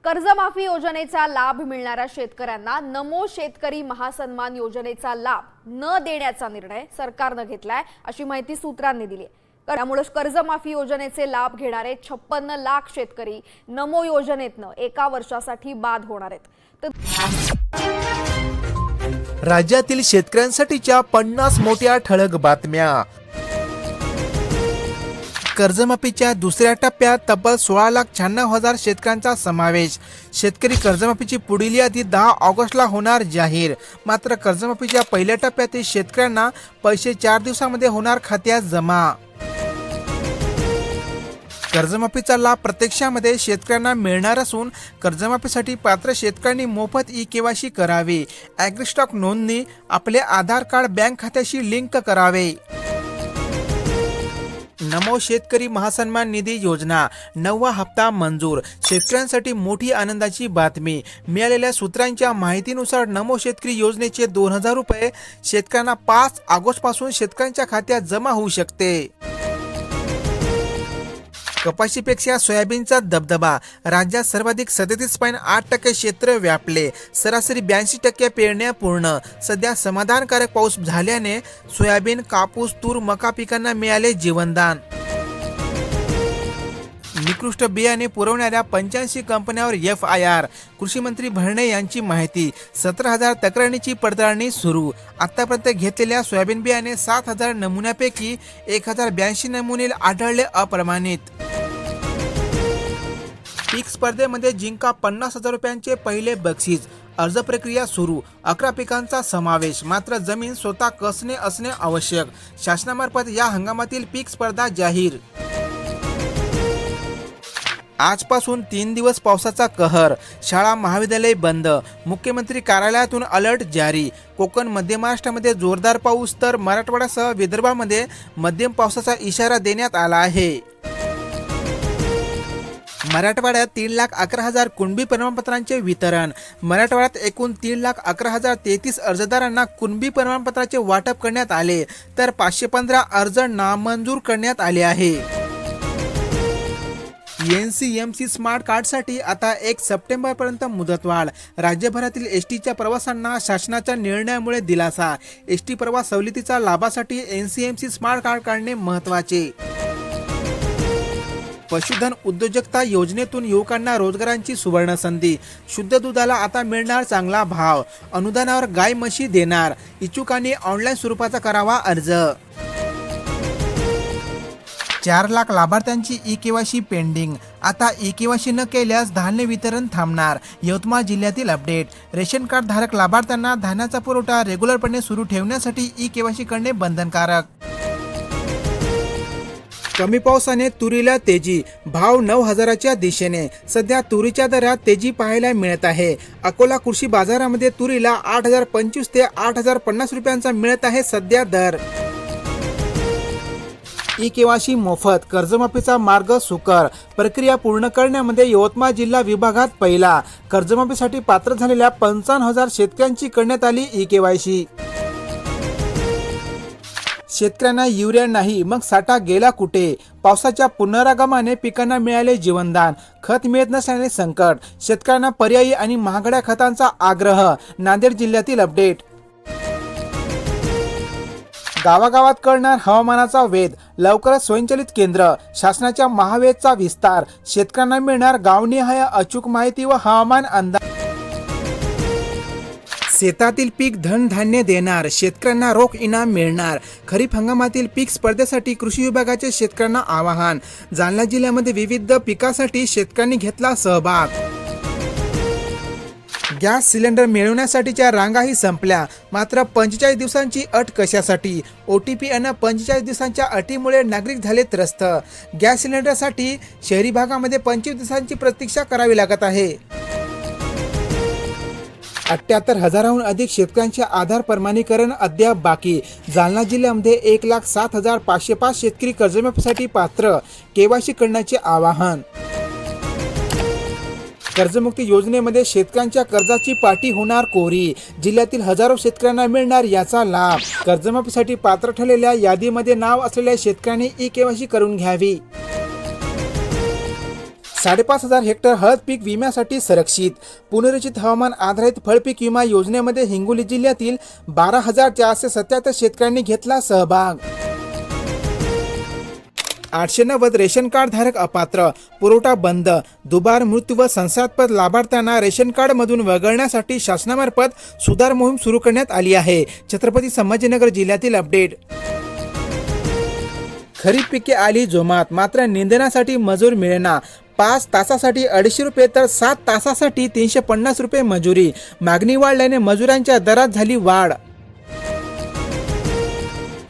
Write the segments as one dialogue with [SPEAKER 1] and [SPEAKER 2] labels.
[SPEAKER 1] कर्जमाफी योजनेचा लाभ मिळणाऱ्या शेतकऱ्यांना नमो शेतकरी महासन्मान योजनेचा लाभ न देण्याचा निर्णय सरकारने घेतलाय, अशी माहिती सूत्रांनी दिली आहे। त्यामुळे कर्जमाफी योजनेचे लाभ घेणारे 56 लाख शेतकरी नमो योजनेतनं एका वर्षासाठी बाद होणार आहेत।
[SPEAKER 2] राज्यातील शेतकऱ्यांसाठीच्या 50 मोठ्या ठळक बातम्या। कर्जमाफीच्या दुसऱ्या टप्प्यात तब्बल 16,96,000 शेतकऱ्यांचा समावेश। शेतकरी कर्जमाफीची पुढील यादी 10 ऑगस्टला होणार जाहीर। मात्र कर्जमाफीच्या पहिल्या टप्प्यातील शेतकऱ्यांना पैसे 4 दिवसांमध्ये होणार खात्यात जमा। कर्जमाफीचा लाभ प्रत्यक्षामध्ये शेतकऱ्यांना मिळणार असून कर्जमाफीसाठी पात्र शेतकऱ्यांनी मोफत ई-केवायसी करावे, ॲग्रीस्टॉक नोंदणी, आपले आधार कार्ड बँक खात्याशी लिंक करावे। नमो शेतकरी महासन्मान निधी योजना 9वा हप्ता मंजूर। शेतकऱ्यांसाठी मोठी आनंदाची बातमी। मिळालेल्या सूत्रांच्या माहितीनुसार नमो शेतकरी योजनेचे 2000 रुपये शेतकऱ्यांना 5 ऑगस्ट पासून शेतकऱ्यांच्या खात्यात जमा होऊ शकते। कपाशीपेक्षा सोयाबीनचा दबदबा। राज्यात सर्वाधिक 37.8% क्षेत्र व्यापले। सरासरी 82% पेरण्या पूर्ण। सध्या समाधानकारक पाऊस झाल्याने सोयाबीन, कापूस, तूर, मका पिकांना मिळाले जीवनदान। निकृष्ट बियाणे पुरवणाऱ्या 85 कंपन्यांवर FIR। कृषी मंत्री भरणे यांची माहिती। 17,000 तक्रारींची पडताळणी सुरू। आतापर्यंत घेतलेल्या सोयाबीन बियाणे 7,000 नमुन्यापैकी 1,082 नमुने आढळले अप्रमाणित। पीक स्पर्धेमध्ये जिंका 50,000 रुपयांचे पहिले बक्षीस। अर्ज प्रक्रिया सुरू। 11 पिकांचा समावेश। मात्र जमीन स्वतः कसणे असणे आवश्यक। शासनामार्फत या हंगामातील पीक स्पर्धा जाहीर। आजपासून 3 दिवस पावसाचा कहर। शाळा महाविद्यालय बंद। मुख्यमंत्री कार्यालयातून अलर्ट जारी। कोकण मध्य महाराष्ट्रामध्ये जोरदार पाऊस तर मराठवाड्यासह विदर्भामध्ये मध्यम पावसाचा इशारा देण्यात आला आहे। मराठवाड्यात 3,11,000 कुणबी प्रमाणपत्रांचे वितरण। मराठवाड्यात एकूण 3,11,033 अर्जदारांना कुणबी प्रमाणपत्राचे वाटप करण्यात आले तर 515 अर्ज नामंजूर करण्यात आले आहे। NCMC स्मार्ट कार्डसाठी आता 1 सप्टेंबरपर्यंत मुदतवाढ। राज्यभरातील एसटीच्या प्रवाशांना शासनाच्या निर्णयामुळे दिलासा। एसटी प्रवास सवलतीचा लाभासाठी NCMC स्मार्ट कार्ड काढणे महत्त्वाचे। पशुधन उद्योजकता योजनेतून युवकांना रोजगारांची सुवर्ण संधी। शुद्ध दुधाला आता मिळणार चांगला भाव। अनुदानावर गाय म्हशी देणार। इच्छुकांनी ऑनलाईन स्वरूपाचा करावा अर्ज। 4 लाख लाभार्थ्यांची ई-केवायसी पेंडिंग। आता ई-केवायसी न केल्यास धान्य वितरण थांबणार। यवतमाळ जिल्ह्यातील अपडेट। रेशन कार्ड धारक लाभार्थ्यांना धान्याचा पुरवठा रेग्युलरपणे सुरू ठेवण्यासाठी ई-केवायसी करणे बंधनकारक। कमी पावसाने तुरीला तेजी। भाव 9,000च्या दिशेने। सध्या तुरीच्या दरात तेजी पाहायला मिळत आहे। अकोला कृषी बाजारामध्ये तुरीला 8,025 ते 8,050 रुपयांचा मिळत आहे सध्या दर। ई-केवायसी मोफत। कर्जमाफीचा मार्ग सुकर। प्रक्रिया पूर्ण करण्यामध्ये यवतमाळ जिल्हा विभागात पहिला। कर्जमाफीसाठी पात्र झालेल्या 55,000 शेतकऱ्यांची करण्यात आली ई-केवायसी। शेतकऱ्यांना युरिया नाही मग साठा गेला कुठे? पावसाच्या पुनरागमनाने पिकांना मिळाले जीवनदान। खत मिळत नसल्याने संकट। शेतकऱ्यांना पर्यायी आणि महागड्या खतांचा आग्रह। नांदेड जिल्ह्यातील अपडेट। गावागावात कळणार हवामानाचा वेध। लवकरच स्वयंचलित केंद्र। शासनाच्या महावेधचा विस्तार। शेतकऱ्यांना मिळणार गावनिहाय अचूक माहिती व हवामान अंदाज। शेतातील पीक धनधान्य देणार। शेतकऱ्यांना रोख इनाम मिळणार। खरीप हंगामातील पीक स्पर्धेसाठी कृषी विभागाचे शेतकऱ्यांना आवाहन। जालना जिल्ह्यामध्ये विविध पिकासाठी शेतकऱ्यांनी घेतला सहभाग। गॅस सिलेंडर मिळवण्यासाठीच्या रांगाही संपल्या। मात्र 45 दिवसांची अट कशासाठी? OTP आणि 45 दिवसांच्या अटीमुळे नागरिक झाले त्रस्त। गॅस सिलेंडरसाठी शहरी भागामध्ये 25 दिवसांची प्रतीक्षा करावी लागत आहे। 78,000हून अधिक शेतकऱ्यांचे आधार प्रमाणीकरण अद्याप बाकी। जालना जिल्ह्यामध्ये 1,07,505 शेतकरी कर्जमाफीसाठी पात्र। केवायसी करण्याचे आवाहन। कर्जमुक्ती योजनेमध्ये शेतकऱ्यांच्या कर्जाची पाटी होणार कोरी। जिल्ह्यातील हजारो शेतकऱ्यांना मिळणार याचा लाभ। कर्जमाफीसाठी पात्र ठरलेल्या यादीमध्ये नाव असलेल्या शेतकऱ्यांनी ई-केवायसी करून घ्यावी। 5,500 हेक्टर हळद पीक विम्यासाठी संरक्षित. पुनर्रचित हवामान आधारित फळपीक विमा योजनेमध्ये हिंगोली जिल्ह्यातील 12,477 शेतकऱ्यांनी घेतला सहभाग. 890 रेशन कार्ड धारक अपात्र, पुरवठा बंद. दुबार, मृत्यू व संशयास्पद लाभार्थ्यांना रेशन कार्ड मधून वगळण्यासाठी शासनामार्फत सुधार मोहीम सुरू करण्यात आली आहे. छत्रपती संभाजीनगर जिल्ह्यातील अपडेट. खरीप पिके आली जोमात, मात्र निंदण्यासाठी मजूर मिळेना. 5 तासासाठी 250 रुपये तर 7 तासासाठी 350 रुपये मजुरी. मागणी वाढल्याने मजुरांच्या दरात झाली वाढ.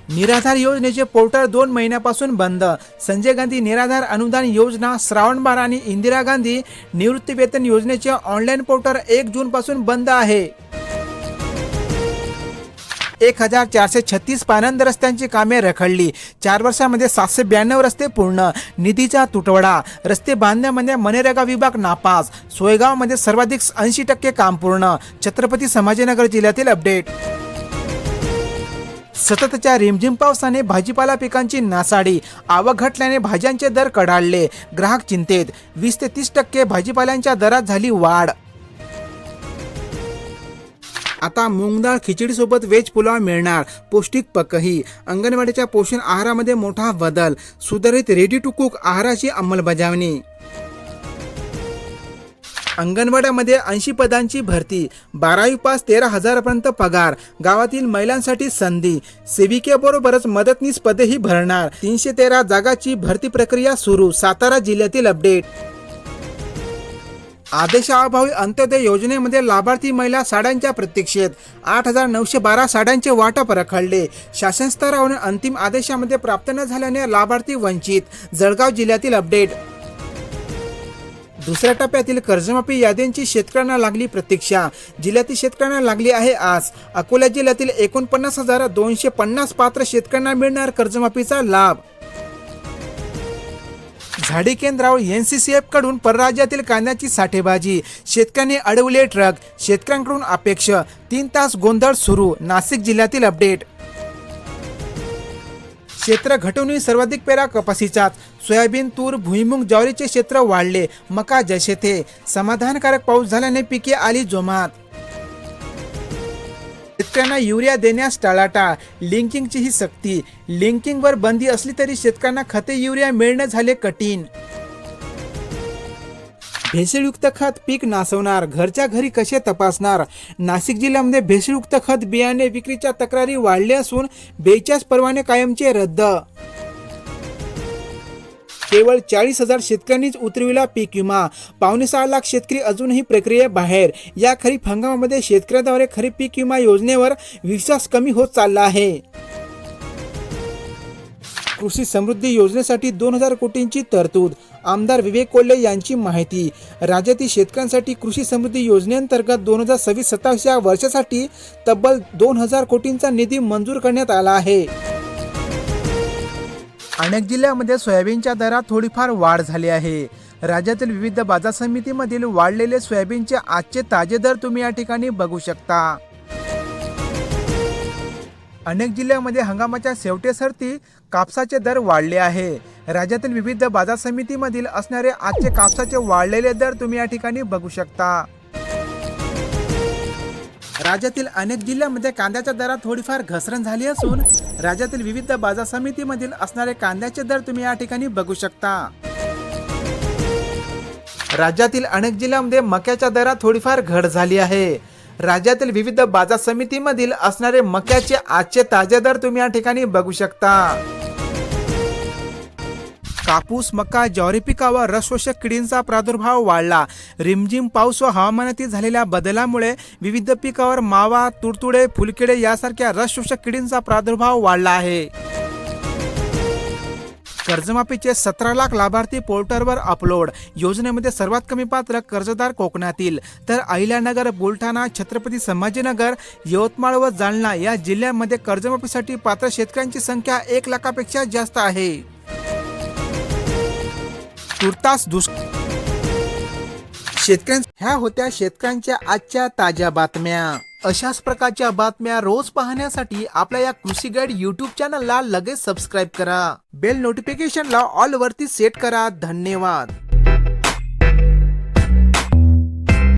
[SPEAKER 2] निराधार योजनेचे पोर्टल 2 महिन्यापासून बंद. संजय गांधी निराधार अनुदान योजना, श्रावणबाळ आणि इंदिरा गांधी निवृत्तीवेतन योजनेचे ऑनलाईन पोर्टल 1 जून पासून बंद आहे. 1,436 पानंद रस्त्यांची कामे रखडली. 4 वर्षांमध्ये 792 रस्ते पूर्ण. निधीचा तुटवडा. रस्ते बांधण्यामध्ये मनरेगा विभाग नापास. सोयगावमध्ये सर्वाधिक 80% काम पूर्ण. छत्रपती संभाजीनगर जिल्ह्यातील अपडेट. सततच्या रिमझिम पावसाने भाजीपाला पिकांची नासाडी. आवक घटल्याने भाज्यांचे दर कडाडले. ग्राहक चिंतेत. 20 ते 30% भाजीपाल्यांच्या दरात झाली वाढ. आता मूग डाळ खिचडीसोबत व्हेज पुलाव मिळणार. पौष्टिक पकही. अंगणवाडीच्या पोषण आहारामध्ये मोठा बदल. सुधारित रेडी टू कुक आहाराची अंमलबजावणी. अंगणवाड्यामध्ये 80 पदांची भरती. 12वी पास 13,000 पर्यंत पगार. गावातील महिलांसाठी संधी. सेविकेबरोबरच मदतनीस पदेही भरणार. 313 जागाची भरती प्रक्रिया सुरू. सातारा जिल्ह्यातील अपडेट. आदेशाअभावी अंत्योदय योजनेमध्ये लाभार्थी महिला साड्यांच्या प्रतीक्षेत. 8,912 साड्यांचे वाटप रखडले. शासन स्तरावरून अंतिम आदेशामध्ये प्राप्त न झाल्याने लाभार्थी वंचित. जळगाव जिल्ह्यातील अपडेट. दुसऱ्या टप्प्यातील कर्जमाफी यादींची शेतकऱ्यांना लागली प्रतीक्षा. जिल्ह्यातील शेतकऱ्यांना लागली आहे आस. अकोला जिल्ह्यातील 49,250 पात्र शेतकऱ्यांना मिळणार कर्जमाफीचा लाभ. झाडी केंद्रावर NCCF कडून परराज्यातील कांद्याची साठेबाजी. शेतकऱ्यांनी अडवले ट्रक. शेतकऱ्यांकडून अपेक्षा. 3 तास गोंधळ सुरू. नाशिक जिल्ह्यातील अपडेट. क्षेत्र घटवूनही सर्वाधिक पेरा कपासीचाच. सोयाबीन, तूर, भुईमुग, ज्वारीचे क्षेत्र वाढले. मका जसे थे. समाधानकारक पाऊस झाल्याने पिके आली जोमात. शेतकऱ्यांना युरिया देण्यास टाळाटाळ. लिंकिंगची ही सक्ती. लिंकिंगवर बंदी असली तरी शेतकऱ्यांना खते युरिया मिळणे झाले कठीण. भेसळयुक्त खत पीक नासवणार. घरच्या घरी कसे तपासणार. नाशिक जिल्ह्यामध्ये भेसळयुक्त खत बियाणे विक्रीच्या तक्रारी वाढल्या असून 42 परवाने कायमचे रद्द. केवळ 40,000 शेतकऱ्यांनीच उतरविला पीक विमा. 5.6 लाख शेतकरी अजूनही प्रक्रियेबाहेर. या खरीप हंगामामध्ये शेतकऱ्यांद्वारे खरीप पीक विमा योजनेवर विश्वास कमी होत चालला आहे. कृषी समृद्धी योजनेसाठी 2,000 कोटींची तरतूद. आमदार विवेक कोल्हे यांची माहिती. राज्यातील शेतकऱ्यांसाठी कृषी समृद्धी योजनेअंतर्गत 2026-27 या वर्षासाठी तब्बल 2,000 कोटींचा निधी मंजूर करण्यात आला आहे. अनेक जिल्ह्यामध्ये सोयाबीनच्या दरात थोडीफार वाढ झाली आहे. राज्यातील विविध बाजार समितीमधील वाढलेले सोयाबीनचे आजचे ताजे दर तुम्ही या ठिकाणी बघू शकता. अनेक जिल्ह्यामध्ये हंगामाच्या शेवटेसरती कापसाचे दर वाढले आहे. राज्यातील विविध बाजार समितीमधील असणारे आजचे कापसाचे वाढलेले दर तुम्ही या ठिकाणी बघू शकता. राज्यातील अनेक जिल्ह्यामध्ये कांद्याच्या दरात थोडीफार घसरण झाली असून राज्यातील विविध बाजार समितीमधील असणारे कांद्याचे दर तुम्ही या ठिकाणी बघू शकता. राज्यातील अनेक जिल्ह्यामध्ये मक्याच्या दरात थोडीफार घट झाली आहे. राज्यातील विविध बाजार समितीमधील असणारे मक्याचे आजचे ताजे दर तुम्ही या ठिकाणी बघू शकता. कापूस, मका, ज्वारी पिकावर रसशोषक किडींचा प्रादुर्भाव वाढला. रिमझिम पाऊस व हवामानातील झालेल्या बदलामुळे विविध पिकावर मावा, तुडतुडे, फुलकिडे यासारख्या रसशोषक किडींचा प्रादुर्भाव वाढला आहे. कर्जमाफीचे 17 लाख लाभार्थी पोर्टलवर अपलोड. योजनेमध्ये सर्वात कमी पात्र कर्जदार कोकणातील, तर अहिल्यानगर, बुलढाणा, छत्रपती संभाजीनगर, यवतमाळ व जालना या जिल्ह्यांमध्ये कर्जमाफीसाठी पात्र शेतकऱ्यांची संख्या 1 लाखापेक्षा जास्त आहे. तुर्तास ह्या होत्या शेतकऱ्यांच्या आजच्या ताज्या बातम्या. अशाच प्रकारच्या बातम्या रोज पाहण्यासाठी आपल्या या कृषी गाईड YouTube चॅनलला लगेच सबस्क्राईब करा. बेल नोटिफिकेशनला ऑल वरती सेट करा. धन्यवाद.